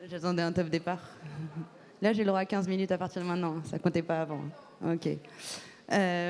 J'attendais un top départ. Là, j'ai le droit à 15 minutes à partir de maintenant. Ça comptait pas avant. Ok.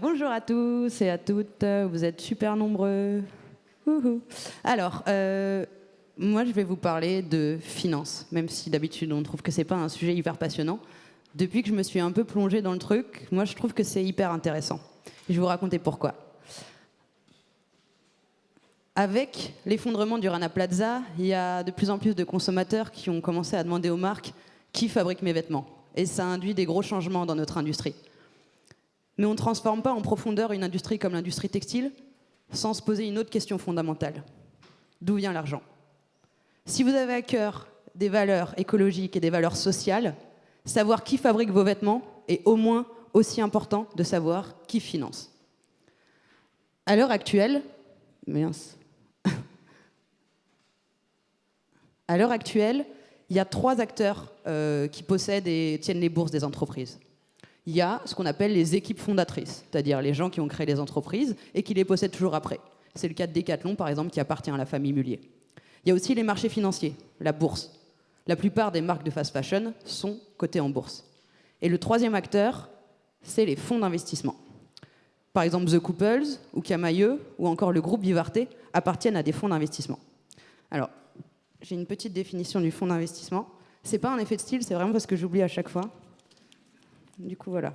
Bonjour à tous et à toutes. Vous êtes super nombreux. Wouhou. Alors, moi, je vais vous parler de finance, même si d'habitude, on trouve que c'est pas un sujet hyper passionnant. Depuis que je me suis un peu plongée dans le truc, moi, je trouve que c'est hyper intéressant. Je vais vous raconter pourquoi. Avec l'effondrement du Rana Plaza, il y a de plus en plus de consommateurs qui ont commencé à demander aux marques qui fabrique mes vêtements. Et ça induit des gros changements dans notre industrie. Mais on ne transforme pas en profondeur une industrie comme l'industrie textile sans se poser une autre question fondamentale. D'où vient l'argent? Si vous avez à cœur des valeurs écologiques et des valeurs sociales, savoir qui fabrique vos vêtements est au moins aussi important de savoir qui finance. À l'heure actuelle, à l'heure actuelle, il y a 3 acteurs qui possèdent et tiennent les bourses des entreprises. Il y a ce qu'on appelle les équipes fondatrices, c'est-à-dire les gens qui ont créé les entreprises et qui les possèdent toujours après. C'est le cas de Decathlon, par exemple, qui appartient à la famille Mullier. Il y a aussi les marchés financiers, la bourse. La plupart des marques de fast fashion sont cotées en bourse. Et le 3e acteur, c'est les fonds d'investissement. Par exemple, The Couples, ou Camaïeu, ou encore le groupe Vivarté appartiennent à des fonds d'investissement. Alors, j'ai une petite définition du fonds d'investissement. C'est pas un effet de style, c'est vraiment parce que j'oublie à chaque fois. Du coup, voilà.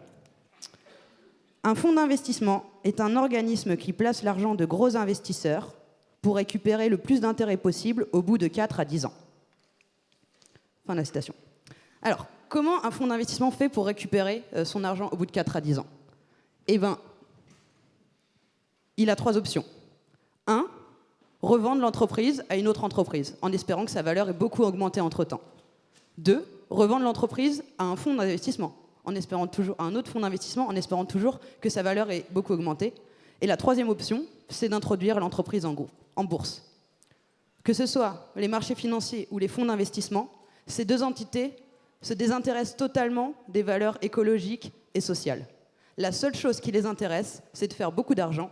Un fonds d'investissement est un organisme qui place l'argent de gros investisseurs pour récupérer le plus d'intérêt possible au bout de 4 à 10 ans. Fin de la citation. Alors, comment un fonds d'investissement fait pour récupérer son argent au bout de 4 à 10 ans? Eh bien, il a 3 options. 1, revendre l'entreprise à une autre entreprise, en espérant que sa valeur ait beaucoup augmenté entre-temps. 2, revendre l'entreprise à un fonds d'investissement, en espérant toujours, à un autre fonds d'investissement, en espérant toujours que sa valeur ait beaucoup augmenté. Et la 3e option, c'est d'introduire l'entreprise en bourse. Que ce soit les marchés financiers ou les fonds d'investissement, ces 2 entités se désintéressent totalement des valeurs écologiques et sociales. La seule chose qui les intéresse, c'est de faire beaucoup d'argent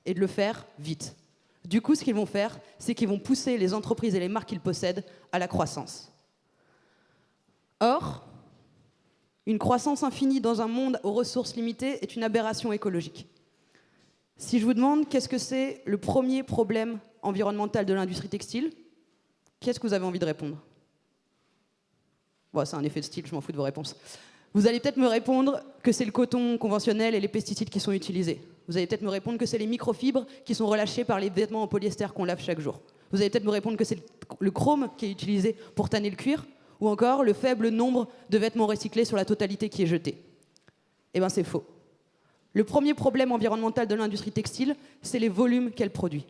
et de le faire vite. Du coup, ce qu'ils vont faire, c'est qu'ils vont pousser les entreprises et les marques qu'ils possèdent à la croissance. Or, une croissance infinie dans un monde aux ressources limitées est une aberration écologique. Si je vous demande qu'est-ce que c'est le premier problème environnemental de l'industrie textile, qu'est-ce que vous avez envie de répondre? Bon, c'est un effet de style, je m'en fous de vos réponses. Vous allez peut-être me répondre que c'est le coton conventionnel et les pesticides qui sont utilisés. Vous allez peut-être me répondre que c'est les microfibres qui sont relâchées par les vêtements en polyester qu'on lave chaque jour. Vous allez peut-être me répondre que c'est le chrome qui est utilisé pour tanner le cuir, ou encore le faible nombre de vêtements recyclés sur la totalité qui est jeté. Eh bien, c'est faux. Le premier problème environnemental de l'industrie textile, c'est les volumes qu'elle produit.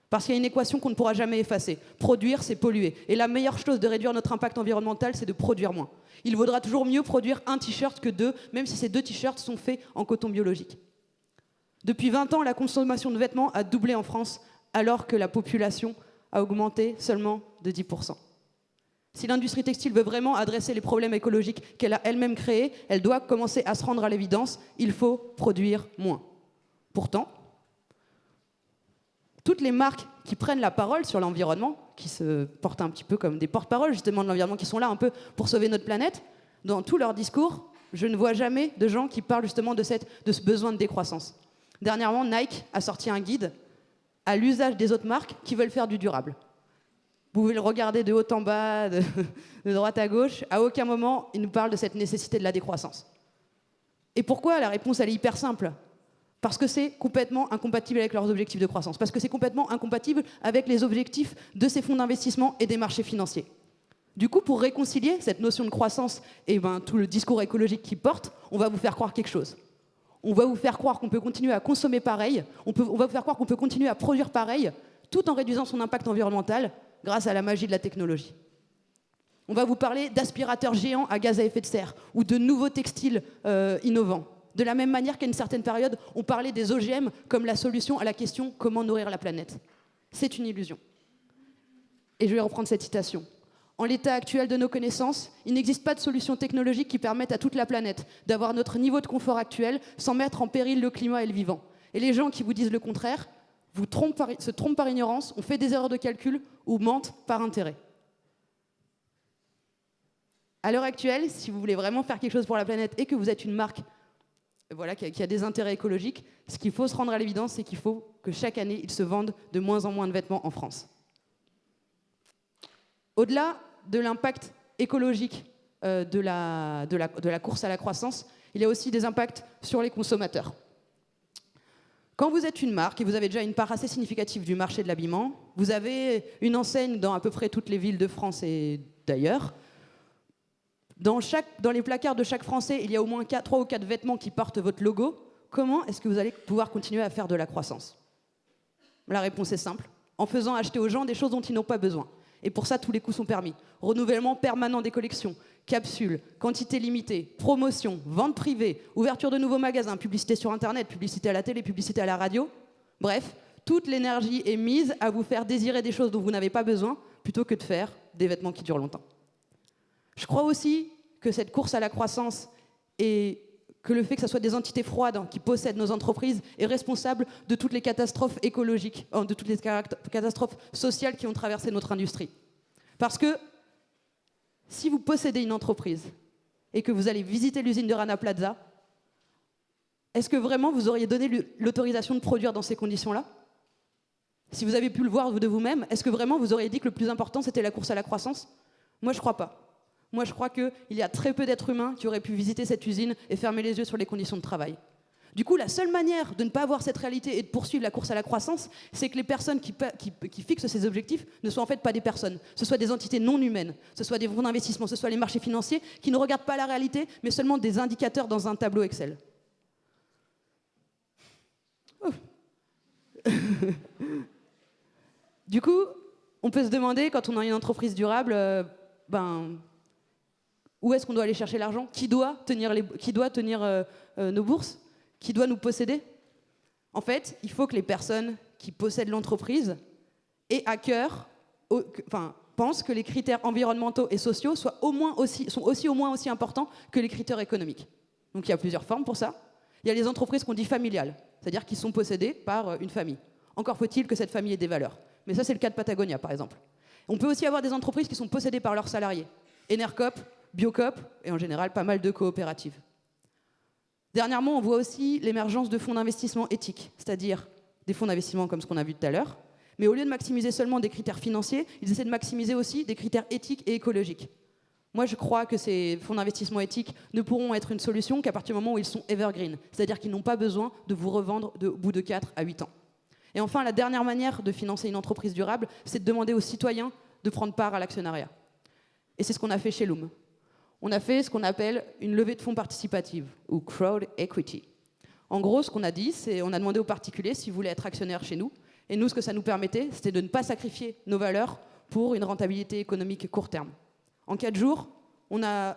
Parce qu'il y a une équation qu'on ne pourra jamais effacer. Produire, c'est polluer. Et la meilleure chose de réduire notre impact environnemental, c'est de produire moins. Il vaudra toujours mieux produire un t-shirt que 2, même si ces 2 t-shirts sont faits en coton biologique. Depuis 20 ans, la consommation de vêtements a doublé en France, alors que la population a augmenté seulement de 10%. Si l'industrie textile veut vraiment adresser les problèmes écologiques qu'elle a elle-même créés, elle doit commencer à se rendre à l'évidence, il faut produire moins. Pourtant, toutes les marques qui prennent la parole sur l'environnement, qui se portent un petit peu comme des porte-paroles justement de l'environnement, qui sont là un peu pour sauver notre planète, dans tous leurs discours, je ne vois jamais de gens qui parlent justement de ce besoin de décroissance. Dernièrement, Nike a sorti un guide à l'usage des autres marques qui veulent faire du durable. Vous pouvez le regarder de haut en bas, de droite à gauche. À aucun moment, il nous parle de cette nécessité de la décroissance. Et pourquoi? La réponse, elle est hyper simple. Parce que c'est complètement incompatible avec leurs objectifs de croissance. Parce que c'est complètement incompatible avec les objectifs de ces fonds d'investissement et des marchés financiers. Du coup, pour réconcilier cette notion de croissance et tout le discours écologique qu'ils portent, on va vous faire croire quelque chose. On va vous faire croire qu'on peut continuer à consommer pareil, on va vous faire croire qu'on peut continuer à produire pareil, tout en réduisant son impact environnemental grâce à la magie de la technologie. On va vous parler d'aspirateurs géants à gaz à effet de serre ou de nouveaux textiles innovants. De la même manière qu'à une certaine période, on parlait des OGM comme la solution à la question « Comment nourrir la planète ?» C'est une illusion. Et je vais reprendre cette citation. En l'état actuel de nos connaissances, il n'existe pas de solution technologique qui permette à toute la planète d'avoir notre niveau de confort actuel sans mettre en péril le climat et le vivant. Et les gens qui vous disent le contraire se trompent par ignorance, ont fait des erreurs de calcul ou mentent par intérêt. À l'heure actuelle, si vous voulez vraiment faire quelque chose pour la planète et que vous êtes une marque voilà, qui a des intérêts écologiques, ce qu'il faut se rendre à l'évidence, c'est qu'il faut que chaque année, il se vende de moins en moins de vêtements en France. Au-delà de l'impact écologique de la course à la croissance, il y a aussi des impacts sur les consommateurs. Quand vous êtes une marque et vous avez déjà une part assez significative du marché de l'habillement, vous avez une enseigne dans à peu près toutes les villes de France et d'ailleurs. Dans les placards de chaque Français, il y a au moins 3 ou 4 vêtements qui portent votre logo. Comment est-ce que vous allez pouvoir continuer à faire de la croissance? La réponse est simple, en faisant acheter aux gens des choses dont ils n'ont pas besoin. Et pour ça, tous les coups sont permis. Renouvellement permanent des collections, capsules, quantité limitée, promotion, vente privée, ouverture de nouveaux magasins, publicité sur Internet, publicité à la télé, publicité à la radio. Bref, toute l'énergie est mise à vous faire désirer des choses dont vous n'avez pas besoin, plutôt que de faire des vêtements qui durent longtemps. Je crois aussi que cette course à la croissance et que le fait que ce soit des entités froides qui possèdent nos entreprises est responsable de toutes les catastrophes écologiques, de toutes les catastrophes sociales qui ont traversé notre industrie. Parce que si vous possédez une entreprise et que vous allez visiter l'usine de Rana Plaza, est-ce que vraiment vous auriez donné l'autorisation de produire dans ces conditions-là? Si vous avez pu le voir de vous-même, est-ce que vraiment vous auriez dit que le plus important c'était la course à la croissance? Moi je crois pas. Moi, je crois qu'il y a très peu d'êtres humains qui auraient pu visiter cette usine et fermer les yeux sur les conditions de travail. Du coup, la seule manière de ne pas avoir cette réalité et de poursuivre la course à la croissance, c'est que les personnes qui fixent ces objectifs ne soient en fait pas des personnes. Ce soient des entités non humaines, ce soient des fonds d'investissement, ce soient les marchés financiers qui ne regardent pas la réalité, mais seulement des indicateurs dans un tableau Excel. Oh. Du coup, on peut se demander, quand on a une entreprise durable, où est-ce qu'on doit aller chercher l'argent? Qui doit tenir nos bourses? Qui doit nous posséder? En fait, il faut que les personnes qui possèdent l'entreprise aient à cœur, pensent que les critères environnementaux et sociaux sont au moins aussi importants que les critères économiques. Donc il y a plusieurs formes pour ça. Il y a les entreprises qu'on dit familiales, c'est-à-dire qui sont possédées par une famille. Encore faut-il que cette famille ait des valeurs. Mais ça, c'est le cas de Patagonia, par exemple. On peut aussi avoir des entreprises qui sont possédées par leurs salariés. Enercop, Biocop et en général pas mal de coopératives. Dernièrement, on voit aussi l'émergence de fonds d'investissement éthiques, c'est-à-dire des fonds d'investissement comme ce qu'on a vu tout à l'heure, mais au lieu de maximiser seulement des critères financiers, ils essaient de maximiser aussi des critères éthiques et écologiques. Moi, je crois que ces fonds d'investissement éthiques ne pourront être une solution qu'à partir du moment où ils sont evergreen, c'est-à-dire qu'ils n'ont pas besoin de vous revendre au bout de 4 à 8 ans. Et enfin, la dernière manière de financer une entreprise durable, c'est de demander aux citoyens de prendre part à l'actionnariat. Et c'est ce qu'on a fait chez Loom. On a fait ce qu'on appelle une levée de fonds participative, ou crowd equity. En gros, ce qu'on a dit, c'est on a demandé aux particuliers s'ils voulaient être actionnaires chez nous. Et nous, ce que ça nous permettait, c'était de ne pas sacrifier nos valeurs pour une rentabilité économique court terme. En 4 jours, on a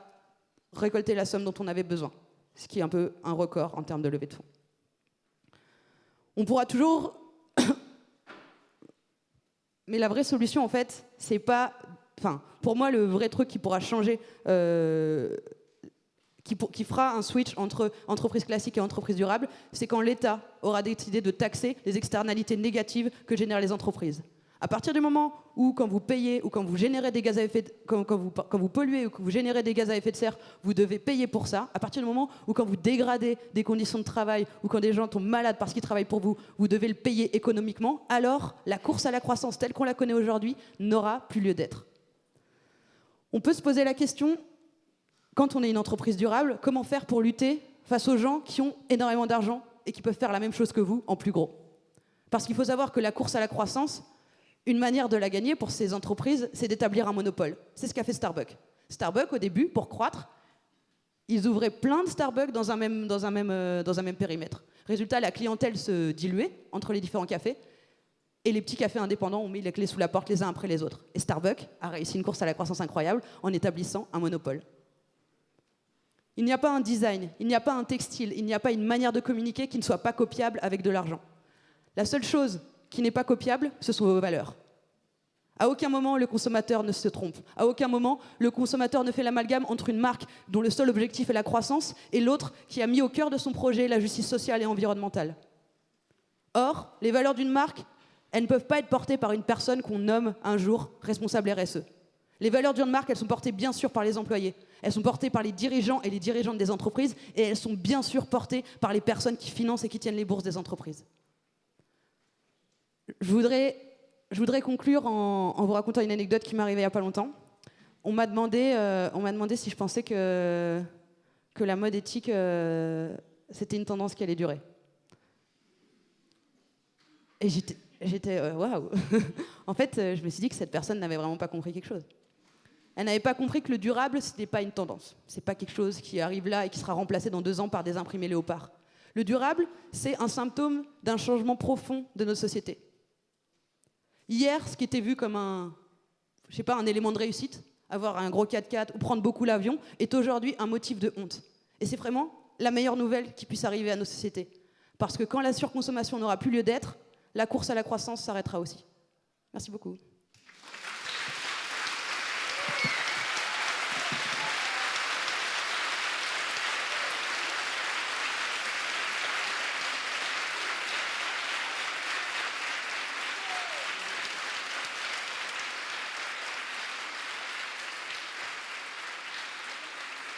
récolté la somme dont on avait besoin, ce qui est un peu un record en termes de levée de fonds. On pourra toujours... Mais la vraie solution, en fait, c'est pas... pour moi, le vrai truc qui pourra changer, qui fera un switch entre entreprise classique et entreprise durable, c'est quand l'État aura décidé de taxer les externalités négatives que génèrent les entreprises. À partir du moment où, quand vous payez ou quand vous générez des gaz à effet quand vous polluez ou que vous générez des gaz à effet de serre, vous devez payer pour ça. À partir du moment où, quand vous dégradez des conditions de travail ou quand des gens tombent malades parce qu'ils travaillent pour vous, vous devez le payer économiquement, alors la course à la croissance telle qu'on la connaît aujourd'hui n'aura plus lieu d'être. On peut se poser la question, quand on est une entreprise durable, comment faire pour lutter face aux gens qui ont énormément d'argent et qui peuvent faire la même chose que vous en plus gros? Parce qu'il faut savoir que la course à la croissance, une manière de la gagner pour ces entreprises, c'est d'établir un monopole. C'est ce qu'a fait Starbucks. Starbucks, au début, pour croître, ils ouvraient plein de Starbucks dans un même périmètre. Résultat, la clientèle se diluait entre les différents cafés et les petits cafés indépendants ont mis les clés sous la porte les uns après les autres. Et Starbucks a réussi une course à la croissance incroyable en établissant un monopole. Il n'y a pas un design, il n'y a pas un textile, il n'y a pas une manière de communiquer qui ne soit pas copiable avec de l'argent. La seule chose qui n'est pas copiable, ce sont vos valeurs. À aucun moment, le consommateur ne se trompe. À aucun moment, le consommateur ne fait l'amalgame entre une marque dont le seul objectif est la croissance et l'autre qui a mis au cœur de son projet la justice sociale et environnementale. Or, les valeurs d'une marque, elles ne peuvent pas être portées par une personne qu'on nomme un jour responsable RSE. Les valeurs d'une marque, elles sont portées bien sûr par les employés. Elles sont portées par les dirigeants et les dirigeantes des entreprises. Et elles sont bien sûr portées par les personnes qui financent et qui tiennent les bourses des entreprises. Je voudrais conclure en vous racontant une anecdote qui m'est arrivée il n'y a pas longtemps. On m'a demandé si je pensais que la mode éthique, c'était une tendance qui allait durer. Et j'étais waouh. En fait, je me suis dit que cette personne n'avait vraiment pas compris quelque chose. Elle n'avait pas compris que le durable, ce n'est pas une tendance. Ce n'est pas quelque chose qui arrive là et qui sera remplacé dans 2 ans par des imprimés léopards. Le durable, c'est un symptôme d'un changement profond de nos sociétés. Hier, ce qui était vu comme un élément de réussite, avoir un gros 4x4 ou prendre beaucoup l'avion, est aujourd'hui un motif de honte. Et c'est vraiment la meilleure nouvelle qui puisse arriver à nos sociétés. Parce que quand la surconsommation n'aura plus lieu d'être, la course à la croissance s'arrêtera aussi. Merci beaucoup.